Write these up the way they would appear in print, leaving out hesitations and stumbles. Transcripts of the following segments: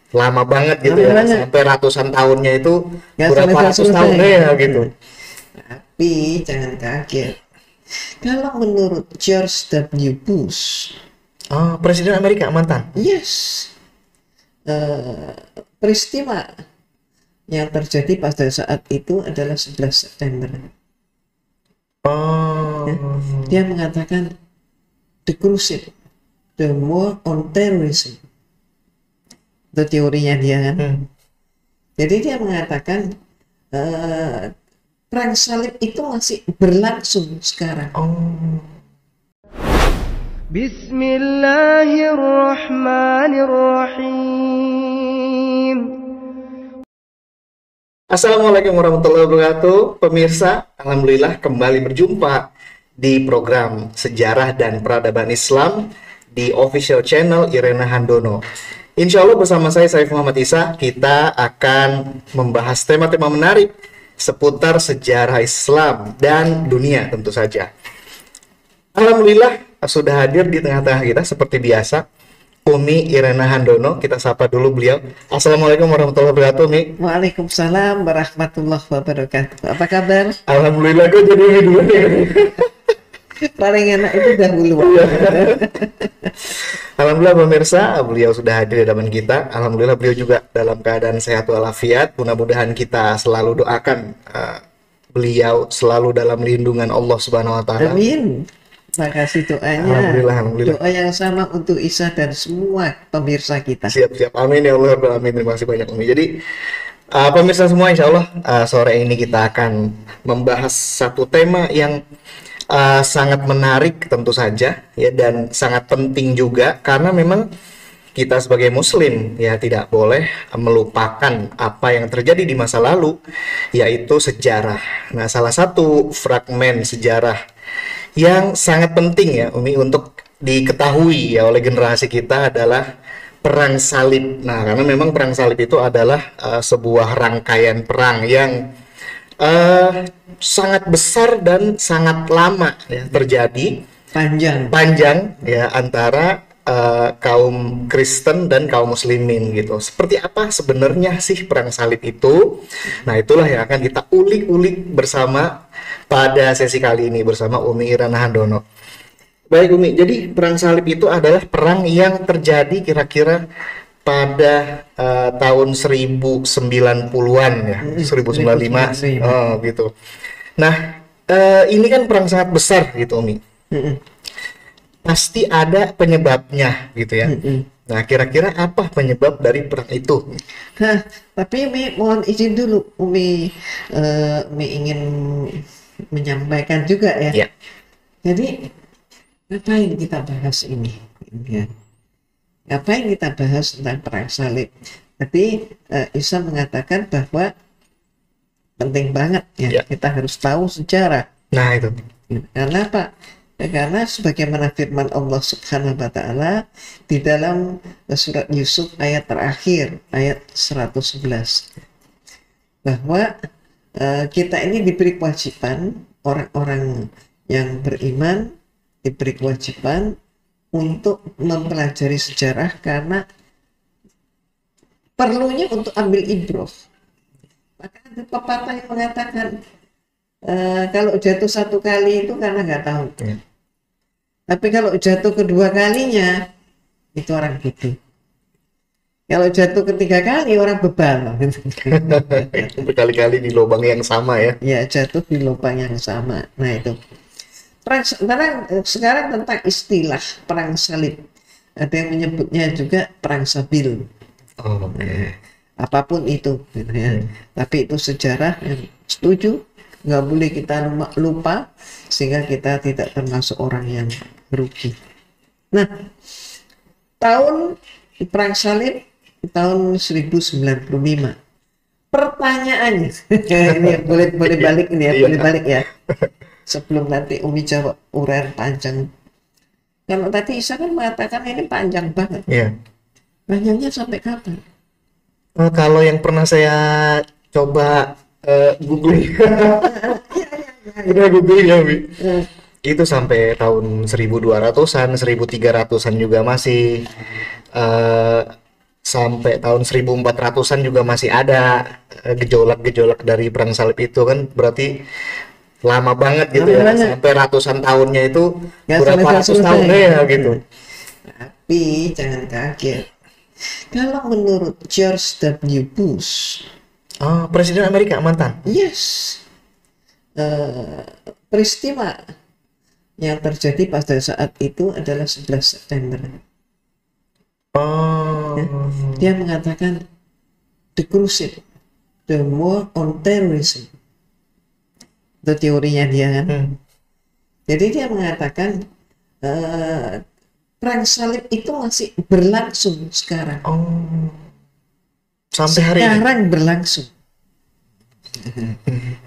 lama banget gitu Lama ya, banget. sampai ratusan tahunnya itu Nggak berapa ratus selesai-selesai. tahun ya gitu. Tapi jangan kaget. Kalau menurut George W. Bush, Oh, Presiden Amerika mantan. yes, eh, peristiwa yang terjadi pada saat itu adalah 11 September. Ya. Oh, Dia mengatakan the crusade, the war on terrorism. Itu teorinya dia kan. Jadi dia mengatakan perang salib itu masih berlangsung sekarang. oh. Bismillahirrahmanirrahim. Assalamualaikum warahmatullahi wabarakatuh, pemirsa. Alhamdulillah kembali berjumpa di program Sejarah dan Peradaban Islam di official channel Irena Handono. Insya Allah bersama saya Saif Muhammad Isa, kita akan membahas tema-tema menarik seputar sejarah Islam dan dunia tentu saja. Alhamdulillah sudah hadir di tengah-tengah kita seperti biasa Umi Irena Handono. Kita sapa dulu beliau. Assalamualaikum warahmatullahi wabarakatuh, Umi. Waalaikumsalam warahmatullahi wabarakatuh. Apa kabar? Alhamdulillah, gue jadi Umi dulu nih. Paling enak itu dahulu. Alhamdulillah pemirsa, beliau sudah hadir di hadapan kita. Alhamdulillah beliau juga dalam keadaan sehat walafiat. Mudah-mudahan kita selalu doakan beliau selalu dalam lindungan Allah Subhanahu wa taala. Amin. Makasih doanya. Alhamdulillah. Doa yang sama untuk Isa dan semua pemirsa kita. Siap-siap. Amin ya Allah Rabbal Alamin. Terima kasih banyak Umi. Jadi pemirsa semua, insya Allah sore ini kita akan membahas satu tema yang sangat menarik tentu saja ya, dan sangat penting juga karena memang kita sebagai muslim ya tidak boleh melupakan apa yang terjadi di masa lalu, yaitu sejarah. Nah, salah satu fragmen sejarah yang sangat penting ya Umi untuk diketahui ya oleh generasi kita adalah Perang Salib. Nah, karena memang Perang Salib itu adalah sebuah rangkaian perang yang sangat besar dan sangat lama ya terjadi, panjang ya antara kaum Kristen dan kaum Muslimin gitu. Seperti apa sebenarnya sih Perang Salib itu? Nah, itulah yang akan kita ulik-ulik bersama pada sesi kali ini bersama Umi Irena Handono. Baik Umi, jadi Perang Salib itu adalah perang yang terjadi kira-kira pada tahun 1090-an ya, 1095 gitu. Nah, ini kan perang sangat besar gitu Umi. Pasti ada penyebabnya gitu ya. Nah, kira-kira apa penyebab dari perang itu? Nah, tapi Umi mohon izin dulu, Umi ingin menyampaikan juga ya. Jadi, ngapain kita bahas ini? Ya. Ngapain kita bahas tentang Perang Salib? Tapi Isa mengatakan bahwa penting banget ya, kita harus tahu sejarah. Nah, itu. Karena apa? Karena sebagaimana firman Allah Subhanahu wa taala di dalam surat Yusuf ayat terakhir, ayat 111, bahwa kita ini diberi kewajiban, orang-orang yang beriman diberi kewajiban untuk mempelajari sejarah karena perlunya untuk ambil ibrah. Maka ada pepatah yang mengatakan kalau jatuh satu kali itu karena nggak tahu. Tapi kalau jatuh kedua kalinya itu orang bodoh. Kalau jatuh ketiga kali orang bebal. Berkali-kali di lubang yang sama ya. Ya, jatuh di lubang yang sama. Nah, itu. Sekarang tentang istilah Perang Salib. Ada yang menyebutnya juga Perang Sabil. Apapun itu gitu ya. Tapi itu sejarah yang setuju, nggak boleh kita lupa sehingga kita tidak termasuk orang yang rugi. Nah, tahun Perang Salib tahun 1095. Pertanyaannya ini boleh balik ini ya, boleh balik ya. Sebelum nanti Umi jawab uraian panjang. Kalau tadi Isa kan mengatakan ini panjang banget. Iya. Panjangnya sampai kapan? Kalau yang pernah saya coba googling, udah googling ya, Umi. Itu sampai tahun 1200-an, 1300-an juga masih. sampai tahun 1400-an juga masih ada gejolak-gejolak dari perang salib itu kan, berarti lama banget gitu ya, sampai ratusan tahunnya itu berapa ratus tahunnya ya gitu. Tapi jangan kaget, kalau menurut George W. Bush, Presiden Amerika mantan, yes, peristiwa yang terjadi pada saat itu adalah 11 September. Dia mengatakan the crusade, the war on terrorism. Itu teorinya dia kan. Jadi dia mengatakan perang salib itu masih berlangsung sekarang. Sampai hari ini. Sekarang berlangsung.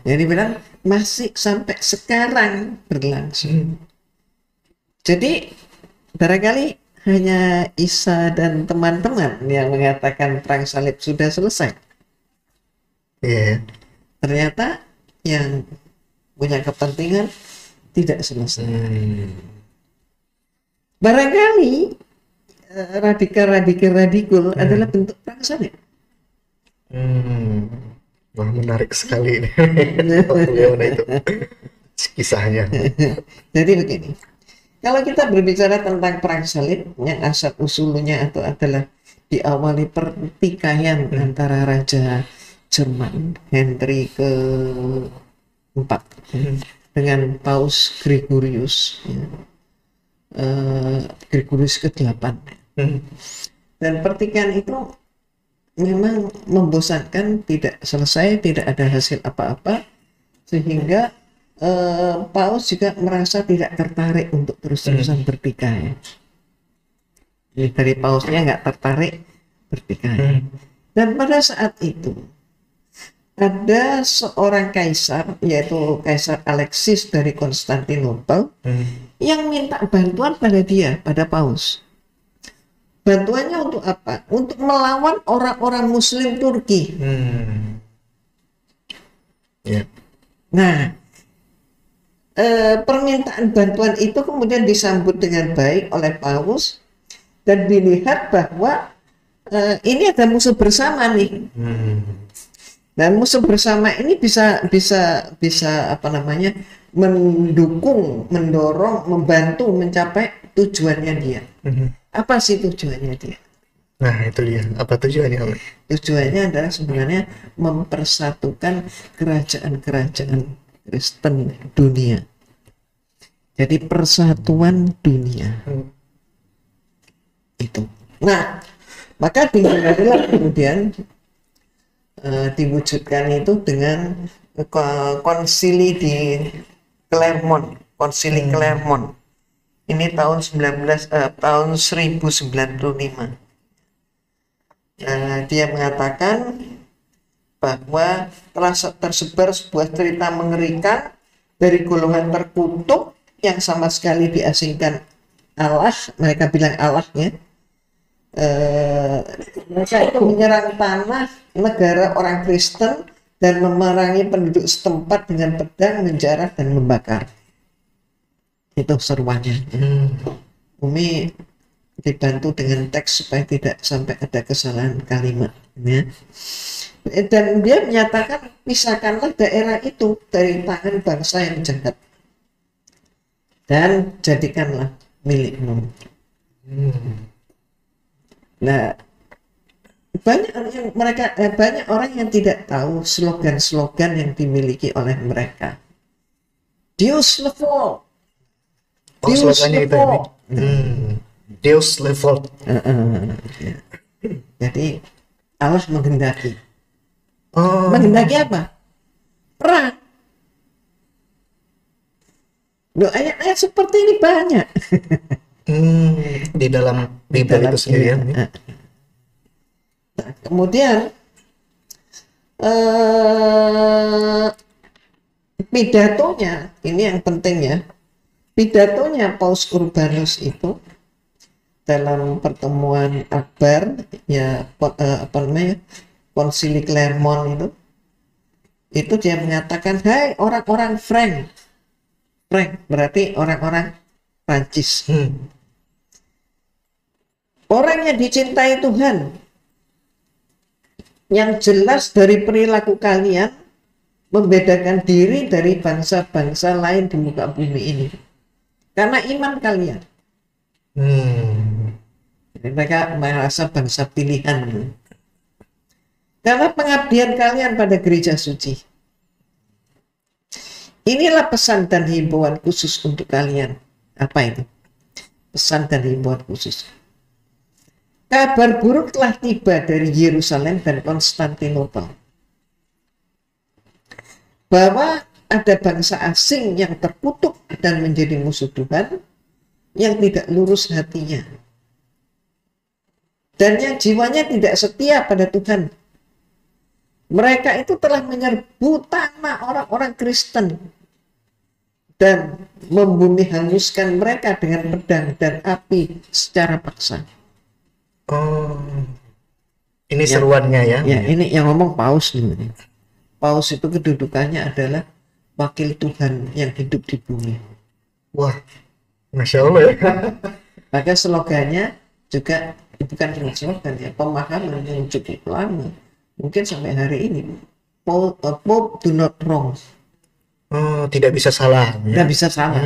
Jadi bilang masih sampai sekarang berlangsung. Jadi barangkali hanya Isa dan teman-teman yang mengatakan perang salib sudah selesai. Ternyata yang punya kepentingan tidak selesai. Barangkali radikal adalah bentuk perang salib. Wah, menarik sekali ini. Itu kisahnya. Jadi begini, kalau kita berbicara tentang perang salib yang asal usulnya atau adalah diawali pertikaian antara Raja Jerman Henry ke-4 dengan Paus Gregorius Gregorius ke-8, dan pertikaian itu memang membosankan, tidak selesai, tidak ada hasil apa-apa, sehingga Paus juga merasa tidak tertarik untuk terus-terusan bertikai. Jadi dari Pausnya nggak tertarik bertikai. Dan pada saat itu ada seorang kaisar, yaitu Kaisar Alexis dari Konstantinopel, yang minta bantuan pada Paus. Bantuannya untuk apa? Untuk melawan orang-orang Muslim Turki. Nah, permintaan bantuan itu kemudian disambut dengan baik oleh Paus dan dilihat bahwa ini ada musuh bersama nih. Dan musuh bersama ini bisa apa namanya, mendukung, mendorong, membantu mencapai tujuannya dia. Apa sih tujuannya dia? Nah, itu dia. Apa tujuannya? Tujuannya adalah sebenarnya mempersatukan kerajaan-kerajaan Kristen dunia. Jadi persatuan dunia. Itu. Nah, maka dimulailah kemudian diwujudkan itu dengan konsili di Clermont, konsili Clermont. Ini tahun 1095. Dia mengatakan bahwa telah tersebar sebuah cerita mengerikan dari golongan terkutuk yang sama sekali diasingkan Allah. Mereka bilang Allahnya. Mereka itu menyerang tanah negara orang Kristen dan memerangi penduduk setempat dengan pedang, menjarah, dan membakar. Itu seruannya. Umi dibantu dengan teks supaya tidak sampai ada kesalahan kalimat, ya. Dan dia menyatakan, pisahkanlah daerah itu dari tangan bangsa yang jahat dan jadikanlah milikmu. Nah, banyak orang yang tidak tahu slogan-slogan yang dimiliki oleh mereka. Deus level. Deus level. Deus level. Jadi Allah menghendaki. Menghendaki apa? Perang. Loh, ayat-ayat seperti ini banyak. Di dalam Bible itu sendiri ya. Nah, kemudian pidatonya ini yang penting ya. Pidatonya Paus Urbanus itu dalam pertemuan Akbar ya, apa namanya, Konsili Clermont itu dia mengatakan, hai orang-orang Frank berarti orang-orang Prancis. Orang yang dicintai Tuhan, yang jelas dari perilaku kalian membedakan diri dari bangsa-bangsa lain di muka bumi ini. Karena iman kalian. Jadi mereka merasa bangsa pilihan. Karena pengabdian kalian pada gereja suci. Inilah pesan dan himbauan khusus untuk kalian. Apa itu? Pesan dan himbauan khusus. Kabar buruk telah tiba dari Yerusalem dan Konstantinopel bahwa ada bangsa asing yang terkutuk dan menjadi musuh Tuhan, yang tidak lurus hatinya, dan yang jiwanya tidak setia pada Tuhan. Mereka itu telah menyerbu tanah orang-orang Kristen dan membunuh hanguskan mereka dengan pedang dan api secara paksa. Oh, ini seruannya ya? Ya, ini yang ngomong Paus nih. Paus itu kedudukannya adalah wakil Tuhan yang hidup di bumi. Wah, Masya Allah ya. Maka slogannya juga bukan cuma slogan ya, pemahaman yang cukup lama, mungkin sampai hari ini. Pope do not wrong. Oh, tidak bisa salah. Tidak bisa salah.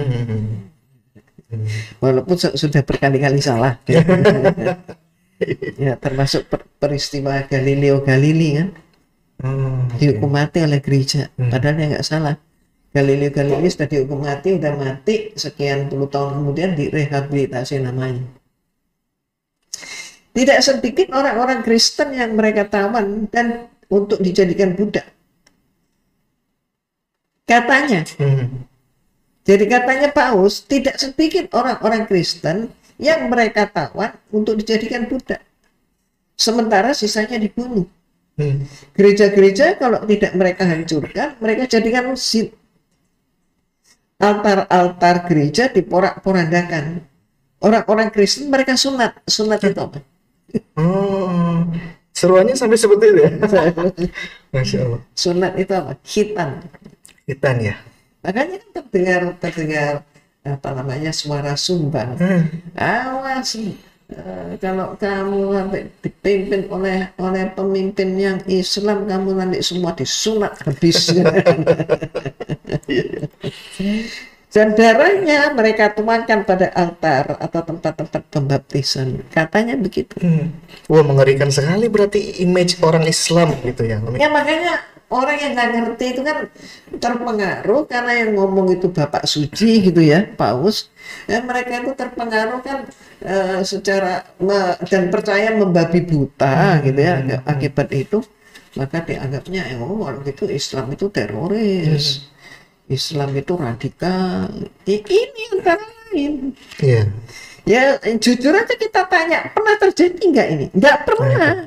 Walaupun sudah berkali-kali salah. Ya, termasuk peristiwa Galileo Galilei kan, dihukum mati oleh gereja, padahal dia nggak salah. Galileo Galilei sudah dihukum mati, udah mati, sekian puluh tahun kemudian direhabilitasi namanya. Tidak sedikit orang-orang Kristen yang mereka tawan dan untuk dijadikan budak. Katanya, jadi katanya Paus, tidak sedikit orang-orang Kristen yang mereka tawan untuk dijadikan budak, sementara sisanya dibunuh. Gereja-gereja kalau tidak mereka hancurkan, mereka jadikan masjid. Altar-altar gereja diporak-porandakan. Orang-orang Kristen mereka sunat. Sunat itu apa? Oh, seruannya sampai seperti itu ya. Masya Allah. Sunat itu apa? Khitan. Khitan ya. Makanya kan terdengar apa namanya, suara sumbang. Awas, kalau kamu nanti dipimpin oleh pemimpin yang Islam, kamu nanti semua disunat habis. Dan darahnya mereka tuangkan pada altar atau tempat-tempat pembaptisan. Katanya begitu. Wah, mengerikan sekali berarti image orang Islam gitu ya. Ya makanya orang yang nggak ngerti itu kan terpengaruh karena yang ngomong itu Bapak Suci gitu ya, Paus. Mereka itu terpengaruh kan secara dan percaya membabi buta gitu ya. Akibat itu maka dianggapnya kalau gitu Islam itu teroris. Islam itu radikal. Ini antara lain. Iya. Ya jujur aja kita tanya, pernah terjadi nggak ini? Nggak pernah.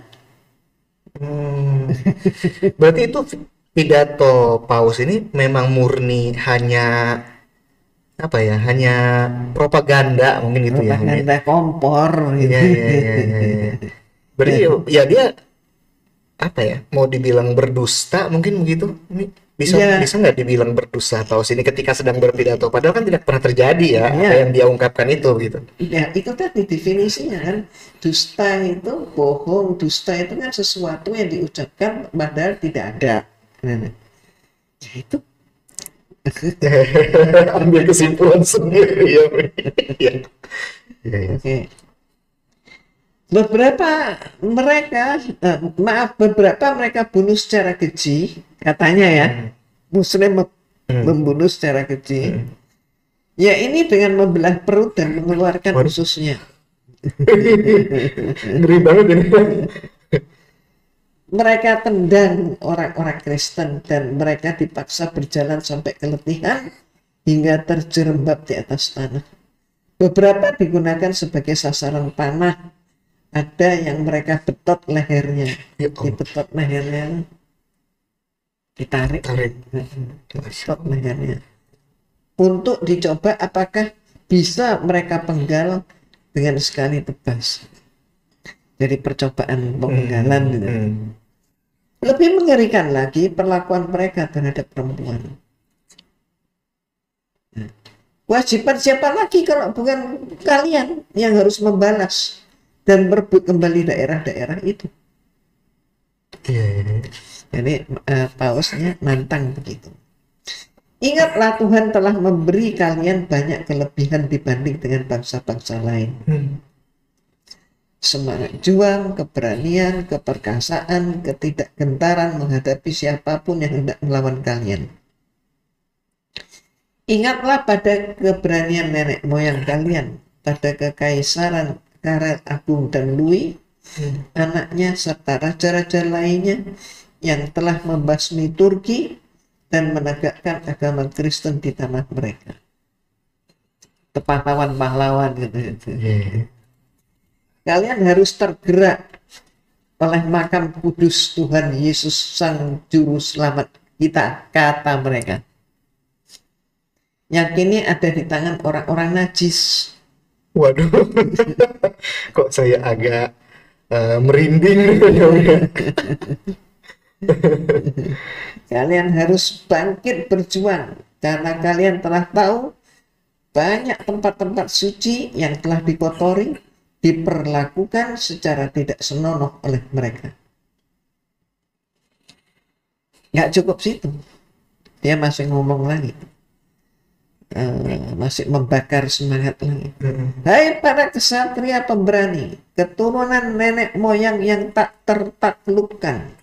Berarti itu pidato Paus ini memang murni hanya apa ya? Hanya propaganda mungkin gitu ya. Propaganda kompor gitu. Iya. Berarti ya dia apa ya? Mau dibilang berdusta mungkin begitu. Bisa nggak dibilang berdusta Paus ini ketika sedang berpidato, padahal kan tidak pernah terjadi ya apa yang dia ungkapkan itu gitu. Ya itu tadi definisinya kan, dusta itu bohong, dusta itu kan sesuatu yang diucapkan padahal tidak ada. Ya itu ambil kesimpulan sendiri ya. Oke. Beberapa mereka bunuh secara keji, katanya ya. Muslim membunuh secara keji. Ya ini dengan membelah perut dan mengeluarkan ususnya. Ngeri banget ini. Mereka tendang orang-orang Kristen dan mereka dipaksa berjalan sampai keletihan hingga terjerembab di atas tanah. Beberapa digunakan sebagai sasaran panah. Ada yang mereka betot lehernya, dibetot lehernya, ditarik, betot lehernya, untuk dicoba apakah bisa mereka penggal dengan sekali tebas. Jadi percobaan penggalan gitu. Lebih mengerikan lagi perlakuan mereka terhadap perempuan. Kewajiban siapa lagi kalau bukan kalian yang harus membalas dan merebut kembali daerah-daerah itu. Jadi Pausnya nantang begitu. Ingatlah Tuhan telah memberi kalian banyak kelebihan dibanding dengan bangsa-bangsa lain. Semangat juang, keberanian, keperkasaan, ketidakgentaran menghadapi siapapun yang hendak melawan kalian. Ingatlah pada keberanian nenek moyang kalian, pada kekaisaran Karel Agung dan Louis, anaknya serta raja-raja lainnya yang telah membasmi Turki dan menegakkan agama Kristen di tanah mereka. Pahlawan-pahlawan gitu. Kalian harus tergerak oleh makam kudus Tuhan Yesus Sang Juru Selamat kita, kata mereka. Yang kini ada di tangan orang-orang najis. Waduh, kok saya agak merinding dengannya. Kalian harus bangkit berjuang karena kalian telah tahu banyak tempat-tempat suci yang telah dikotori, diperlakukan secara tidak senonoh oleh mereka. Nggak cukup situ, dia masih ngomong lagi, masih membakar semangat lagi. Hai para kesatria pemberani, keturunan nenek moyang yang tak tertaklukkan,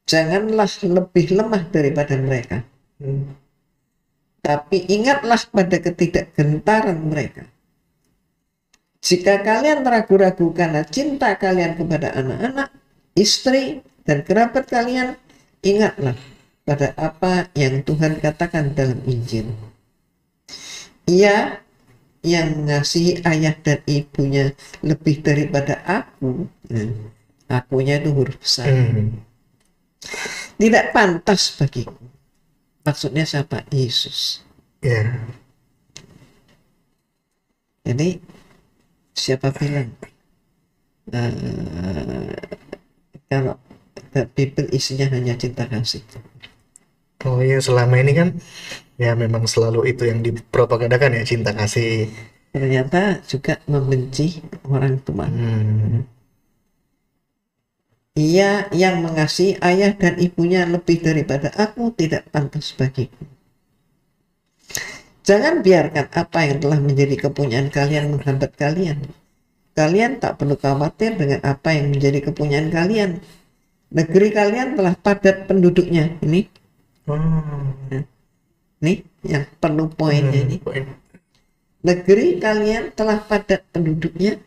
janganlah lebih lemah daripada mereka. Tapi ingatlah pada ketidakgentaran mereka. Jika kalian ragu-ragu karena cinta kalian kepada anak-anak, istri, dan kerabat kalian, ingatlah pada apa yang Tuhan katakan dalam Injil. Ia yang mengasihi ayah dan ibunya lebih daripada aku. Akunya itu huruf besar. Tidak pantas bagiku. Maksudnya siapa? Yesus. Jadi siapa bilang kalau Bible isinya hanya cinta kasih? Oh iya, selama ini kan ya memang selalu itu yang dipropagandakan ya, cinta kasih. Ternyata juga membenci orang tua. Ia yang mengasihi ayah dan ibunya lebih daripada aku tidak pantas bagiku. Jangan biarkan apa yang telah menjadi kepunyaan kalian menghambat kalian. Kalian tak perlu khawatir dengan apa yang menjadi kepunyaan kalian. Negeri kalian telah padat penduduknya. Ini yang perlu poinnya ini. Negeri kalian telah padat penduduknya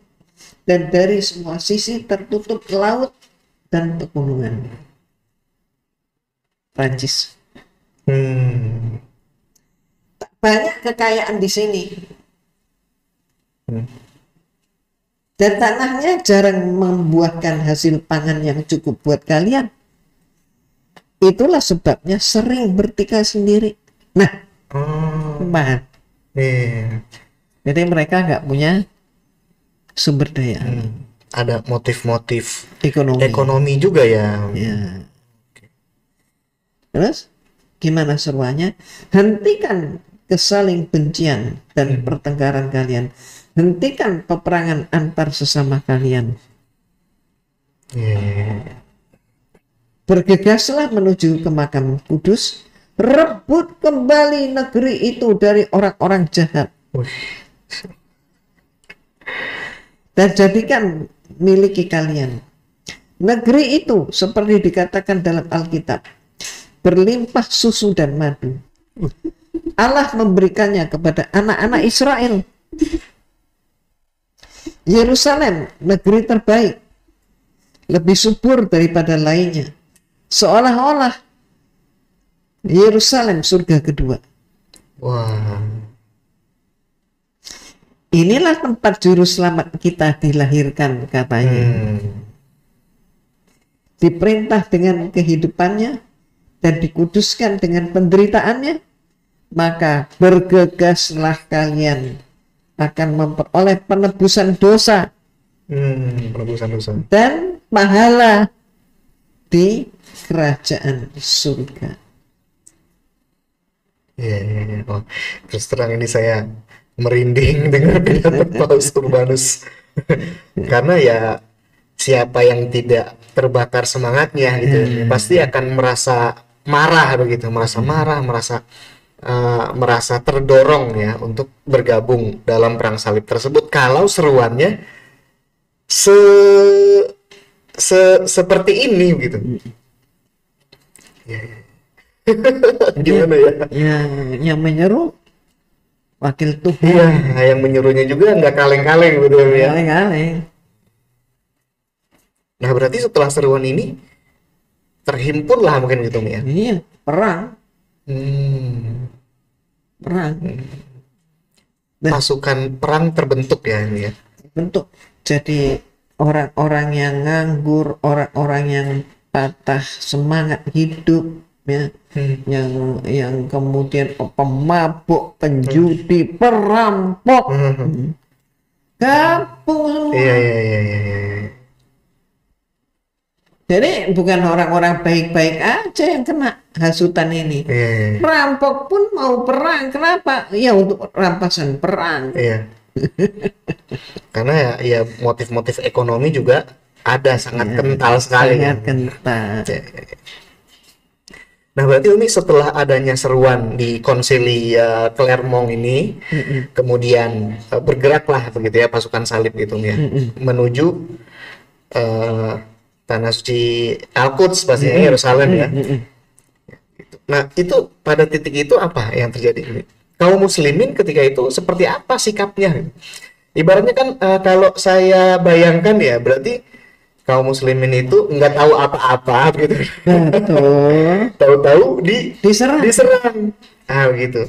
dan dari semua sisi tertutup laut dan pegunungan. Prancis. Banyak kekayaan di sini. Dan tanahnya jarang membuahkan hasil pangan yang cukup buat kalian. Itulah sebabnya sering bertikai sendiri. Nah, jadi mereka nggak punya sumber daya. Ada motif-motif ekonomi juga ya. Terus gimana seruannya? Hentikan kesaling bencian dan pertengkaran kalian. Hentikan peperangan antar sesama kalian. Bergegaslah menuju ke makam kudus. Rebut kembali negeri itu dari orang-orang jahat. Dan jadikan miliki kalian. Negeri itu seperti dikatakan dalam Alkitab, berlimpah susu dan madu. Allah memberikannya kepada anak-anak Israel. Yerusalem, negeri terbaik, lebih subur daripada lainnya. Seolah-olah Yerusalem surga kedua. Inilah tempat juru selamat kita dilahirkan, katanya. Diperintah dengan kehidupannya dan dikuduskan dengan penderitaannya, maka bergegaslah kalian akan memperoleh penebusan dosa, dan pahala di kerajaan surga. Oh, terus terang ini saya merinding dengan pidato Paus Urbanus karena ya siapa yang tidak terbakar semangatnya gitu, pasti akan merasa marah begitu, merasa marah, merasa terdorong ya untuk bergabung dalam perang salib tersebut kalau seruannya se, seperti ini gitu. Ya, ya. Gimana ya? Yang menyeru wakil Tuhan. Iya, yang menyuruhnya juga nggak kaleng-kaleng gitu ya. Kaleng-kaleng. Nah, berarti setelah seruan ini terhimpun lah mungkin gitu ya. Iya, perang. Perang. Pasukan perang terbentuk ya ini ya. Bentuk. Jadi orang-orang yang nganggur, orang-orang yang patah semangat hidup, ya, yang kemudian pemabuk, penjudi, perampok, gabung semua. Iya. Jadi bukan orang-orang baik-baik aja yang kena hasutan ini. Perampok pun mau perang. Kenapa? Ya untuk rampasan perang. Iya. Karena ya motif-motif ekonomi juga ada, sangat kental sekali. Sangat kental. Nah, berarti Umi setelah adanya seruan di konsili Clermont ini, kemudian bergeraklah begitu ya pasukan salib gitu ya, menuju tanah suci Al-Quds pastinya Yerusalem ya. Nah, itu pada titik itu apa yang terjadi? Kaum muslimin ketika itu seperti apa sikapnya? Ibaratnya kan kalau saya bayangkan ya, berarti kaum muslimin itu nggak tahu apa-apa gitu. Tahu-tahu diserang. Gitu.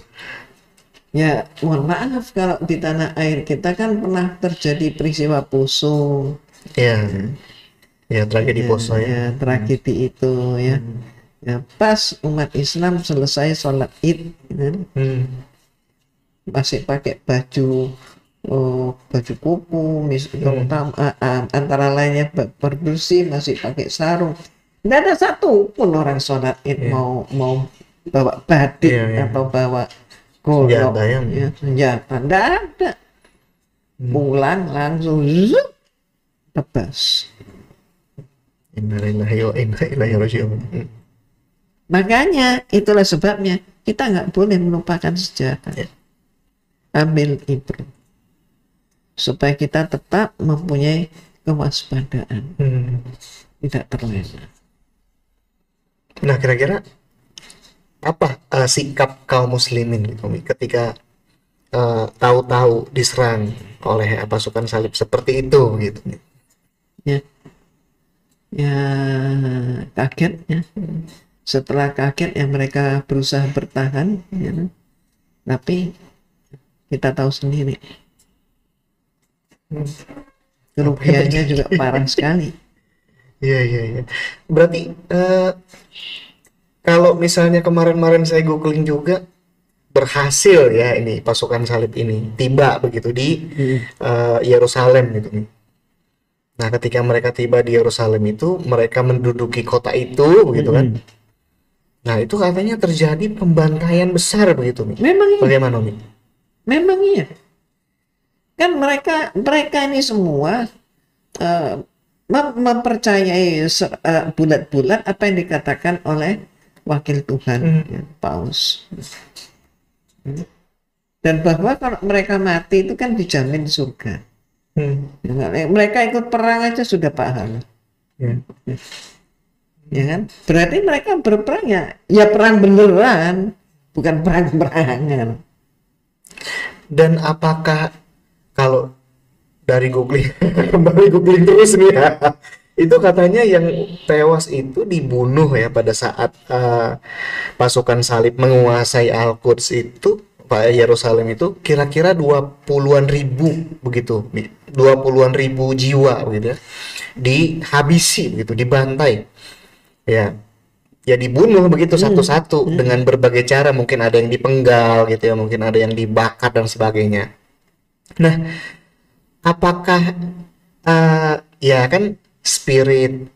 Ya, mohon maaf kalau di tanah air kita kan pernah terjadi peristiwa Poso. Ya, tragedi Poso ya. Tragedi itu ya. Ya, pas umat Islam selesai sholat Id, masih pakai baju kuku, antara lainnya berbersih, masih pakai sarung. Tidak ada satu pun orang sholat Id mau bawa badik atau bawa golok, senjata. Tidak ada. Pulang langsung tebas. Makanya itulah sebabnya kita nggak boleh melupakan sejarah. Ambil ibrah supaya kita tetap mempunyai kewaspadaan, tidak terlena. Nah, kira-kira apa sikap kaum muslimin gitu, ketika tahu-tahu diserang oleh pasukan salib seperti itu gitu? Ya kaget ya. Setelah kaget ya mereka berusaha bertahan ya. Tapi kita tahu sendiri kerugiannya juga parah sekali. Iya. Berarti kalau misalnya kemarin saya googling juga, berhasil ya ini pasukan salib ini tiba begitu di Yerusalem gitu nih. Nah, ketika mereka tiba di Yerusalem itu, mereka menduduki kota itu begitu kan. Nah, itu katanya terjadi pembantaian besar begitu nih. Memang iya. Bagaimana nih? Memang iya. Kan mereka ini semua mempercayai bulat-bulat apa yang dikatakan oleh wakil Tuhan, Paus. Dan bahwa kalau mereka mati itu kan dijamin surga. Mereka ikut perang aja sudah pahala. Ya kan? Berarti mereka berperang ya perang beneran, bukan perang-perangan. Dan apakah kalau dari googling terus nih ya, itu katanya yang tewas itu dibunuh ya pada saat pasukan salib menguasai Al-Quds itu, Yerusalem itu kira-kira 20-an ribu begitu, 20-an ribu jiwa begitu ya, dihabisi begitu, dibantai ya dibunuh begitu satu-satu dengan berbagai cara, mungkin ada yang dipenggal gitu ya, mungkin ada yang dibakar dan sebagainya. Nah, apakah ya kan spirit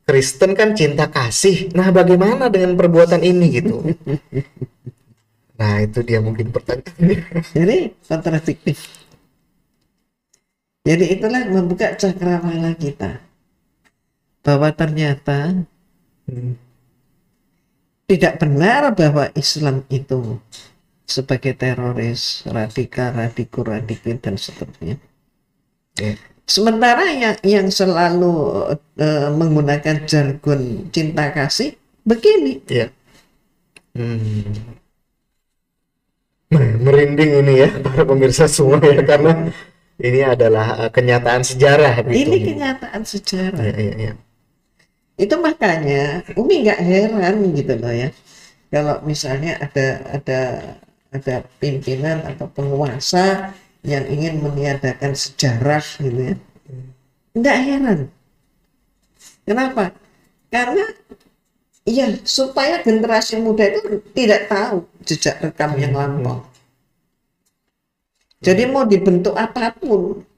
Kristen kan cinta kasih, nah bagaimana dengan perbuatan ini gitu? Nah, itu dia mungkin pertanyaannya. Jadi kontradiktif. Jadi itulah membuka cakrawala kita. bahwa ternyata tidak benar bahwa Islam itu sebagai teroris, radikal, dan seterusnya. Sementara yang selalu menggunakan jargon cinta kasih begini. Merinding ini ya para pemirsa semua ya, karena ini adalah kenyataan sejarah. Ini kenyataan sejarah. Itu makanya Umi nggak heran gitu loh ya, kalau misalnya ada pimpinan atau penguasa yang ingin meniadakan sejarah gitu ya. Nggak heran. Kenapa? Karena ya supaya generasi muda itu tidak tahu jejak rekam yang lampau. Jadi mau dibentuk apapun.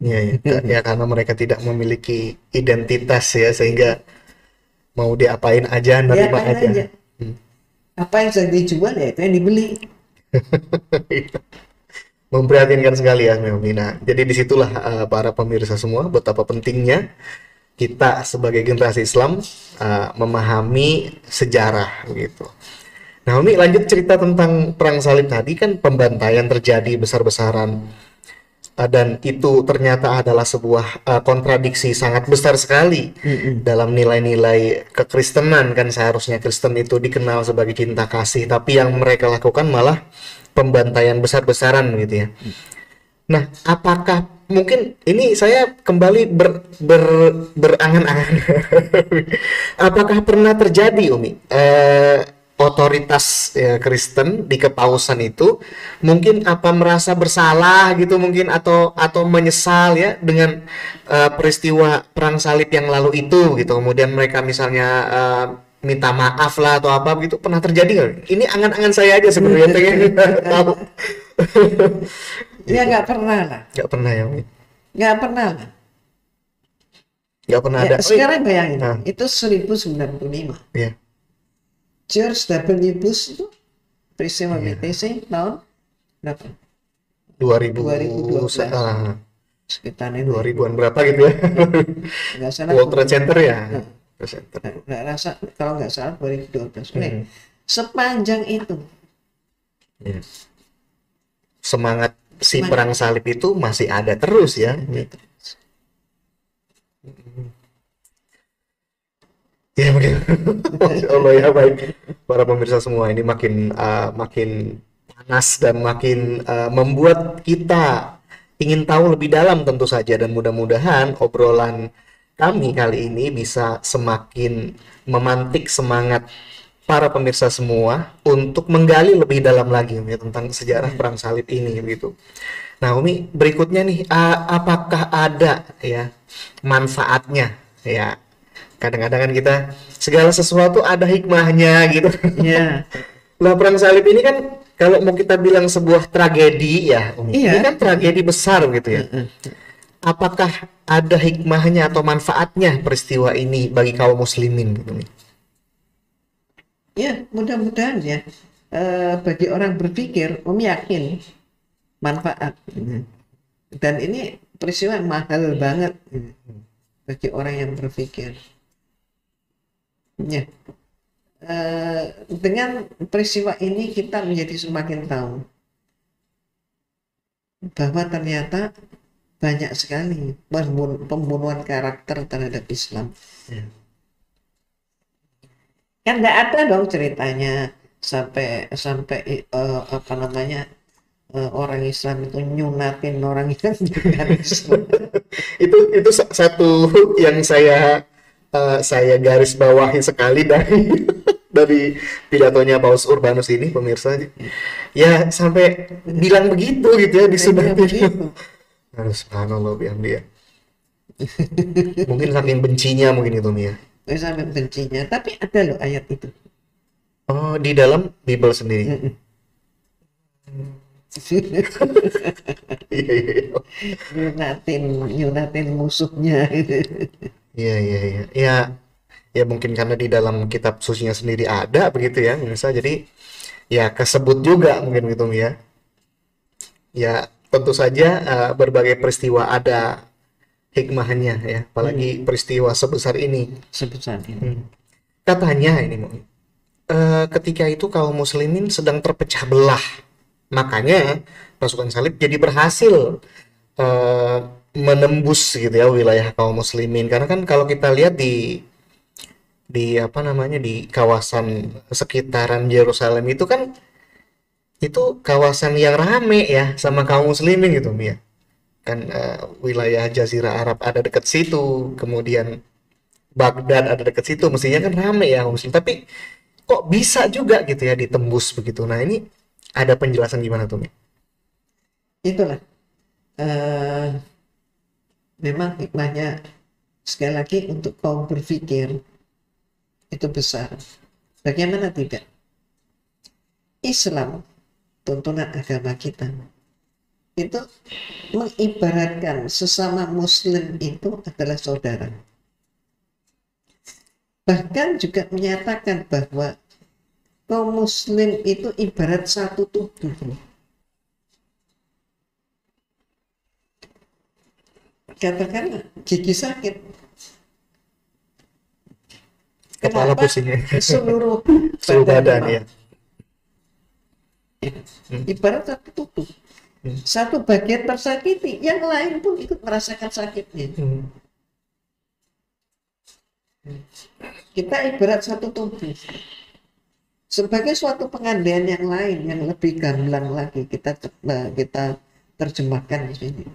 Ya, karena mereka tidak memiliki identitas ya, sehingga mau diapain aja, nerima aja. Apa yang sedang dijual ya itu yang dibeli. Memprihatinkan sekali ya, Nah, jadi disitulah para pemirsa semua betapa pentingnya kita sebagai generasi Islam memahami sejarah gitu. Nah, Umi lanjut cerita tentang perang salib tadi, kan pembantaian terjadi besar-besaran dan itu ternyata adalah sebuah kontradiksi sangat besar sekali dalam nilai-nilai kekristenan. Kan seharusnya Kristen itu dikenal sebagai cinta kasih, tapi yang mereka lakukan malah pembantaian besar-besaran gitu ya. Nah, apakah mungkin ini saya kembali berangan-angan apakah pernah terjadi, Umi, otoritas Kristen di kepausan itu mungkin merasa bersalah gitu mungkin, atau menyesal ya dengan peristiwa perang salib yang lalu itu gitu, kemudian mereka misalnya minta maaf lah atau apa gitu, pernah terjadi nggak? Ini angan-angan saya aja sebenarnya, pengen tahu. Ya nggak pernah lah. Nggak pernah ya, Umi? Nggak pernah lah. Nggak pernah ya, ada. Sekarang bayangin, itu 1095. Iya. George W. Bush itu peristiwa BTC tahun berapa? 2012. Sekitar 2000-an berapa gitu ya? Nggak salah. World Trade Center ya. Nggak rasa, kalau nggak salah 2012. Sepanjang itu. Semangat si perang salib itu masih ada terus ya. Ya mungkin. Masya Allah ya, baik para pemirsa semua, ini makin panas dan makin membuat kita ingin tahu lebih dalam tentu saja, dan mudah-mudahan obrolan kami kali ini bisa semakin memantik semangat para pemirsa semua untuk menggali lebih dalam lagi ya, tentang sejarah perang salib ini gitu. Nah, Umi, berikutnya nih, apakah ada ya manfaatnya ya? Kadang-kadang kan kita segala sesuatu ada hikmahnya gitu. Iya. Lah perang salib ini kan kalau mau kita bilang sebuah tragedi ya, ini kan tragedi besar gitu ya. Apakah ada hikmahnya atau manfaatnya peristiwa ini bagi kaum muslimin gitu nih? Ya, mudah-mudahan ya. Bagi orang berpikir, yakin manfaat. Dan ini peristiwa mahal banget bagi orang yang berpikir. Ya. Dengan peristiwa ini kita menjadi semakin tahu bahwa ternyata banyak sekali pembunuhan karakter terhadap Islam. Kan nggak ada dong ceritanya sampai apa namanya, orang Islam itu nyunatin orang yang bukan Islam. itu satu yang saya garis bawahi sekali dari pidatonya Paus Urbanus ini, pemirsa. Ya sampai bilang begitu gitu ya, disunatin. Subhanallah bihamdih. Mungkin saking bencinya mungkin itu Mia. Sampai bencinya, tapi ada loh ayat itu. Oh, di dalam Bible sendiri. Nyunatin musuhnya. Iya. Ya mungkin karena di dalam kitab sucinya sendiri ada begitu ya, bisa jadi ya kesebut juga mungkin gitu ya. Ya tentu saja berbagai peristiwa ada hikmahnya ya, apalagi peristiwa sebesar ini. Sebesar ini. Katanya ini ketika itu kaum muslimin sedang terpecah belah, makanya pasukan salib jadi berhasil menembus gitu ya wilayah kaum muslimin. Karena kan kalau kita lihat di apa namanya, di kawasan sekitaran Yerusalem itu kan itu kawasan yang rame ya sama kaum muslimin gitu ya kan. Wilayah Jazirah Arab ada dekat situ, kemudian Baghdad ada dekat situ, mestinya kan rame ya kaum muslim, tapi kok bisa juga gitu ya ditembus begitu. Nah ini ada penjelasan gimana tuh, Mi? Itulah memang hikmahnya, sekali lagi, untuk kaum berpikir itu besar. Bagaimana tidak? Islam, tuntunan agama kita, itu mengibaratkan sesama muslim itu adalah saudara. Bahkan juga menyatakan bahwa kaum muslim itu ibarat satu tubuh. Katakan gigi sakit, Kepala pusing ya. seluruh badan ya. Ibarat satu tubuh. Satu bagian tersakiti, yang lain pun ikut merasakan sakitnya. Kita ibarat satu tubuh. Sebagai suatu pengandaian yang lain, yang lebih gamblang lagi, kita terjemahkan di sini.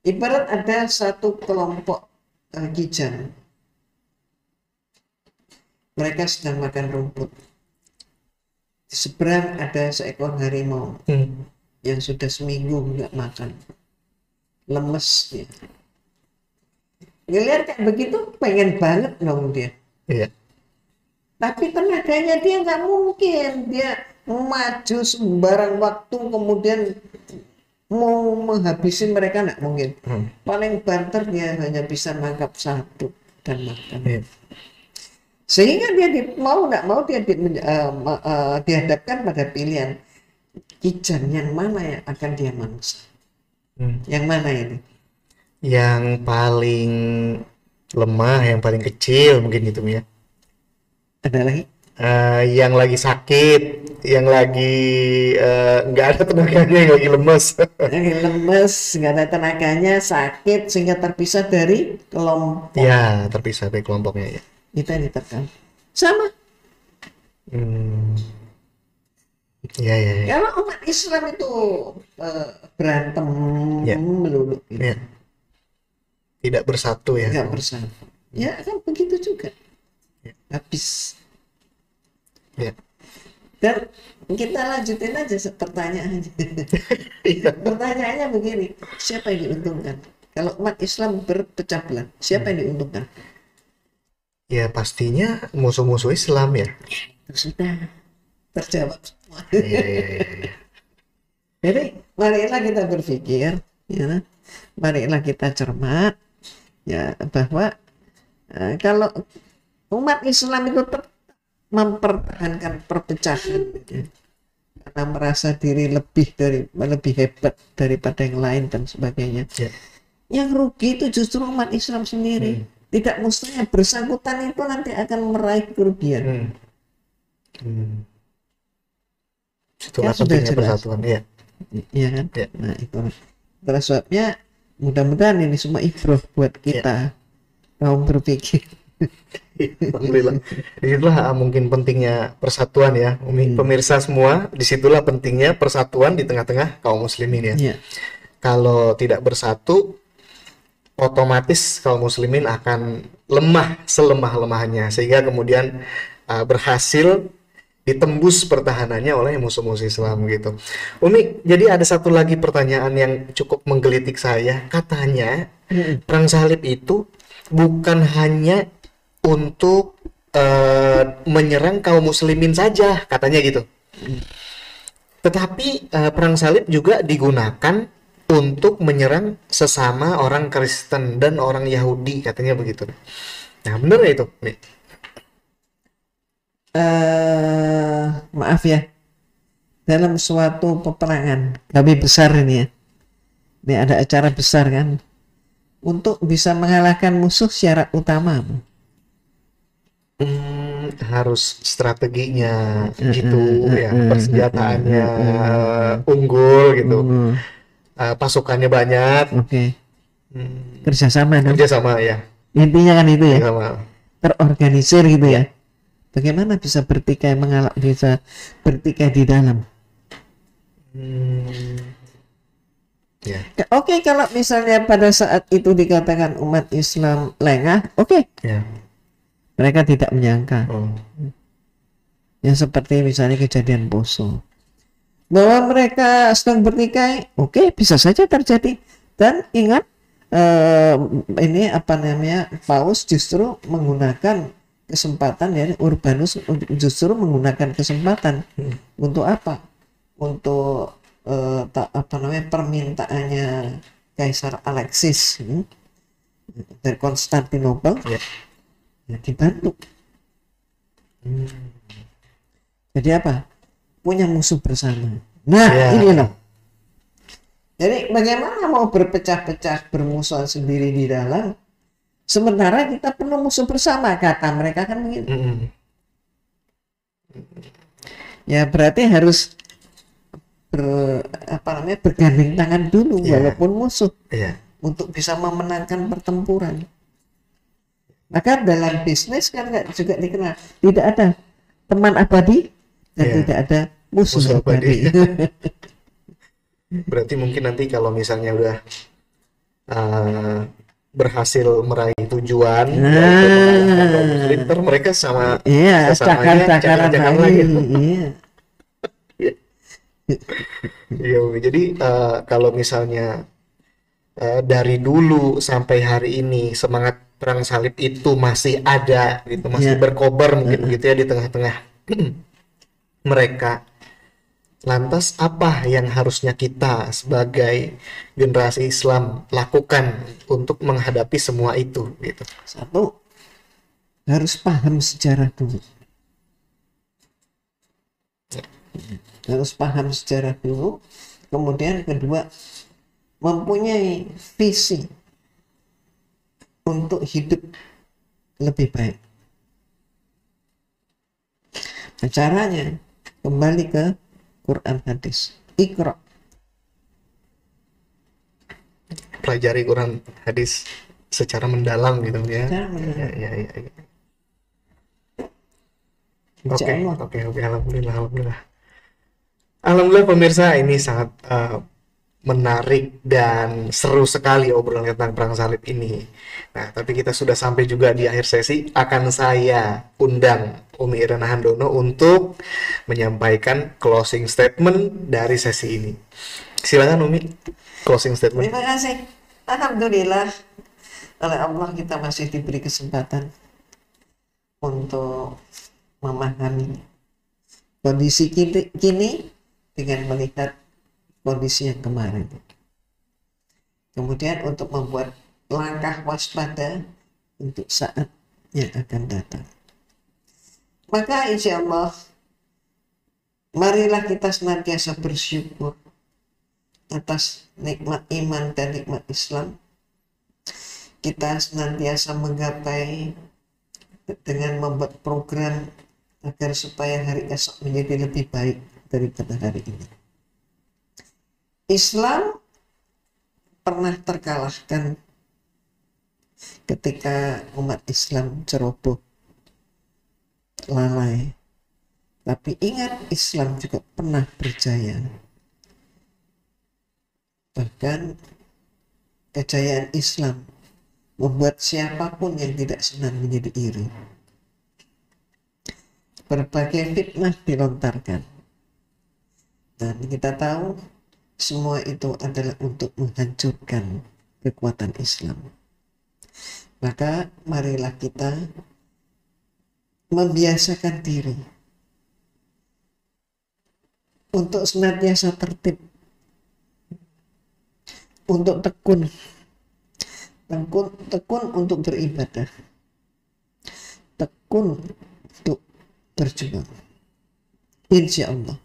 Ibarat ada satu kelompok kijang. Mereka sedang makan rumput. Di seberang ada seekor harimau yang sudah seminggu nggak makan, lemes dia. Ngelihat kayak begitu, pengen banget dong dia. Iya. Tapi tenaganya dia nggak mungkin, dia maju sembarang waktu kemudian mau menghabisi mereka, nggak mungkin. Paling banter dia hanya bisa nangkap satu dan makan. Iya. Sehingga dia mau nggak mau dia dihadapkan pada pilihan, kijang yang mana yang akan dia mangsa. Yang mana ini? Yang paling lemah, yang paling kecil mungkin gitu ya. Ada lagi? Yang lagi sakit, yang lagi nggak ada tenaganya, yang lagi lemes. Yang lemes, nggak ada tenaganya, sakit, sehingga terpisah dari kelompok. Ya, terpisah dari kelompoknya ya. Itu yang ditekan. Sama. Ya. Kalau umat Islam itu berantem melulu. Ya. Tidak bersatu ya. Tidak bersatu. Ya kan begitu juga. Habis. Ya. Dan kita lanjutin aja pertanyaannya. Pertanyaannya begini, siapa yang diuntungkan? Kalau umat Islam berpecah belah, siapa yang diuntungkan? Ya pastinya musuh-musuh Islam ya. Itu sudah terjawab semua. Ya. Jadi marilah kita berpikir, ya, marilah kita cermat, ya, bahwa kalau umat Islam itu mempertahankan perpecahan, ya, karena merasa diri lebih hebat daripada yang lain dan sebagainya. Ya. Yang rugi itu justru umat Islam sendiri. Tidak mestinya bersangkutan itu nanti akan meraih kerugian. Itulah pentingnya persatuan ya. Iya kan? Ya. Nah itu. Terus sebabnya mudah-mudahan ini semua ibroh buat kita kaum berpikir. Alhamdulillah. Disitulah mungkin pentingnya persatuan ya, pemirsa semua. Disitulah pentingnya persatuan di tengah-tengah kaum muslimin ya. Kalau tidak bersatu, otomatis kaum muslimin akan lemah selemah-lemahnya, sehingga kemudian berhasil ditembus pertahanannya oleh musuh-musuh Islam gitu. Umi, jadi ada satu lagi pertanyaan yang cukup menggelitik saya. Katanya perang salib itu bukan hanya untuk menyerang kaum muslimin saja, katanya gitu. Tetapi perang salib juga digunakan untuk menyerang sesama orang Kristen dan orang Yahudi, katanya begitu. Nah, benar ya itu? Maaf ya, dalam suatu peperangan kami besar ini ya, ini ada acara besar kan, untuk bisa mengalahkan musuh secara utama? Harus strateginya gitu ya, persenjataannya unggul gitu, pasukannya banyak. Oke. Kerjasama dong. Kerjasama ya. Intinya kan itu ya. Kerjasama. Terorganisir gitu ya. Bagaimana bisa bertikai bisa bertikai di dalam? Oke, kalau misalnya pada saat itu dikatakan umat Islam lengah, oke. Mereka tidak menyangka. Yang seperti misalnya kejadian Poso, bahwa mereka sedang bertikai, oke, bisa saja terjadi. Dan ingat, ini apa namanya, Paus justru menggunakan kesempatan, ya, Urbanus justru menggunakan kesempatan untuk apa? Untuk apa namanya, permintaannya Kaisar Alexis dari Konstantinopel, ya, dibantu. Jadi apa? Punya musuh bersama. Nah, ini loh. Jadi bagaimana mau berpecah-pecah, bermusuhan sendiri di dalam, sementara kita perlu musuh bersama, kata mereka kan begitu. Ya berarti harus bergandeng tangan dulu, walaupun musuh, untuk bisa memenangkan pertempuran. Maka dalam bisnis kan juga dikenal, tidak ada teman abadi dan tidak ada musuh abadi. Berarti mungkin nanti kalau misalnya udah berhasil meraih tujuan, yaitu mereka sama cakar-cakaran lagi. Jadi kalau misalnya dari dulu sampai hari ini semangat perang salib itu masih ada gitu, masih berkobar mungkin begitu ya di tengah-tengah mereka. Lantas apa yang harusnya kita sebagai generasi Islam lakukan untuk menghadapi semua itu gitu? Satu, harus paham sejarah dulu. Harus paham sejarah dulu. Kemudian kedua, mempunyai visi untuk hidup lebih baik. Caranya kembali ke Quran hadis. Iqra. Pelajari Quran hadis secara mendalam gitu ya. Oke, alhamdulillah pemirsa, ini sangat menarik dan seru sekali obrolan tentang perang salib ini. Nah, tapi kita sudah sampai juga di akhir sesi. Akan saya undang Umi Irena Handono untuk menyampaikan closing statement dari sesi ini. Silakan Umi, closing statement. Terima kasih. Alhamdulillah, oleh Allah kita masih diberi kesempatan untuk memahami kondisi kini dengan melihat kondisi yang kemarin. Kemudian untuk membuat langkah waspada untuk saat yang akan datang. Maka insya Allah, marilah kita senantiasa bersyukur atas nikmat iman dan nikmat Islam. Kita senantiasa menggapai dengan membuat program agar supaya hari esok menjadi lebih baik daripada hari ini. Islam pernah terkalahkan ketika umat Islam ceroboh, lalai. Tapi ingat, Islam juga pernah berjaya. Bahkan kejayaan Islam membuat siapapun yang tidak senang menjadi iri. Berbagai fitnah dilontarkan. Dan kita tahu semua itu adalah untuk menghancurkan kekuatan Islam. Maka marilah kita membiasakan diri untuk senantiasa tertib, untuk tekun untuk beribadah, tekun untuk berjuang. Insya Allah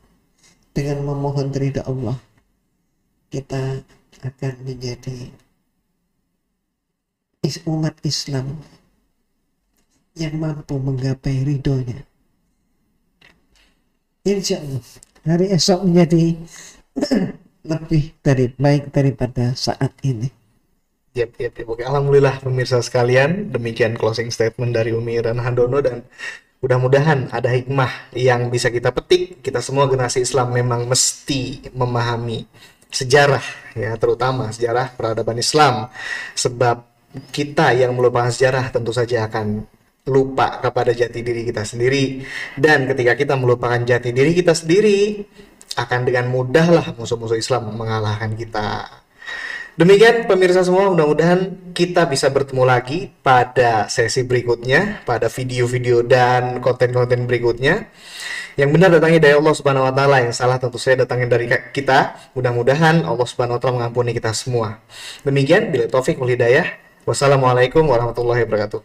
dengan memohon ridha Allah, kita akan menjadi umat Islam yang mampu menggapai ridhonya. Insya Allah hari esok menjadi lebih baik daripada saat ini. Yep. Oke, alhamdulillah pemirsa sekalian, demikian closing statement dari Umi Iren Handono, dan mudah-mudahan ada hikmah yang bisa kita petik. Kita semua generasi Islam memang mesti memahami sejarah, ya, terutama sejarah peradaban Islam, sebab kita yang melupakan sejarah tentu saja akan lupa kepada jati diri kita sendiri, dan ketika kita melupakan jati diri kita sendiri, akan dengan mudahlah musuh-musuh Islam mengalahkan kita. Demikian pemirsa semua, mudah-mudahan kita bisa bertemu lagi pada sesi berikutnya, pada video-video dan konten-konten berikutnya. Yang benar datangnya dari Allah Subhanahu wa taala, yang salah tentu saja datangnya dari kita. Mudah-mudahan Allah Subhanahu wa taala mengampuni kita semua. Demikian, bila taufik wal hidayah. Wassalamualaikum warahmatullahi wabarakatuh.